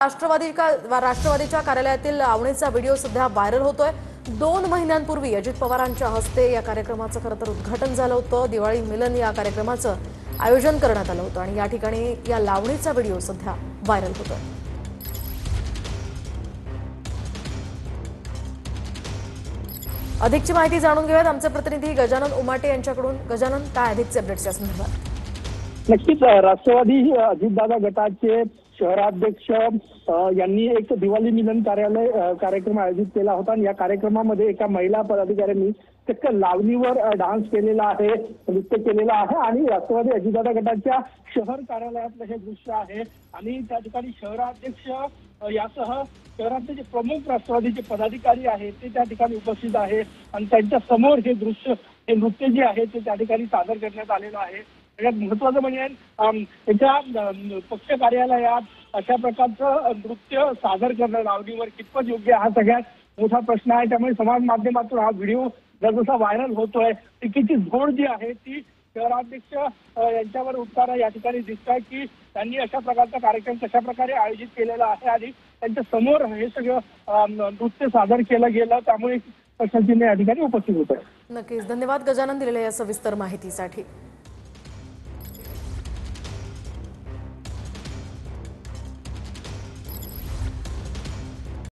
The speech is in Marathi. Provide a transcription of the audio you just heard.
राष्ट्रवादीच्या कार्यालयातील लावणीचा व्हिडिओ सध्या व्हायरल होतोय। 2 महिन्यांपूर्वी अजित पवारांच्या हस्ते या कार्यक्रमाचं खरं तर उद्घाटन झालं होतं। दिवाळी मिलन या कार्यक्रमाचं आयोजन करण्यात आलं होतं आणि या ठिकाणी या लावणीचा व्हिडिओ सध्या व्हायरल होतोय। अधिकची माहिती जाणून घेऊयात आमचे प्रतिनिधी गजानन उमाटे यांच्याकडून। गजानन, काय अधिकचे अपडेट्स या संदर्भात? नक्कीच राष्ट्रवादी अजितदादा गटाचे शहराध्यक्ष यांनी एक दिवाळी मिलन कार्यक्रम आयोजित केला होता आणि या कार्यक्रमामध्ये एका महिला पदाधिकाऱ्यांनी चक्क लावणीवर डान्स केलेला आहे, नृत्य केलेलं आहे आणि राष्ट्रवादी अजितदादा गटाच्या शहर कार्यालयातलं हे दृश्य आहे आणि त्या ठिकाणी शहराध्यक्ष यासह शहरातले जे प्रमुख राष्ट्रवादीचे पदाधिकारी आहेत ते त्या ठिकाणी उपस्थित आहे आणि त्यांच्या समोर हे दृश्य, हे नृत्य जे आहे ते त्या ठिकाणी सादर करण्यात आलेलं आहे। सगळ्यात महत्वाचं म्हणजे त्याच्या पक्ष कार्यालयात अशा प्रकारचं नृत्य सादर करणं लावणीवर कितपत योग्य हा सगळ्यात मोठा प्रश्न आहे। त्यामुळे समाज माध्यमातून हा व्हिडिओ जसा व्हायरल होतोय तिकीची झोड जी आहे ती शहराध्यक्ष यांच्यावर उठताना या ठिकाणी दिसत आहे की त्यांनी अशा प्रकारचा कार्यक्रम कशा प्रकारे आयोजित केलेला आहे आणि त्यांच्या समोर हे सगळं नृत्य सादर केलं गेलं, त्यामुळे प्रशासनाने या ठिकाणी उपस्थित होत आहे। नक्कीच, धन्यवाद गजानन दिलेल्या या सविस्तर माहितीसाठी।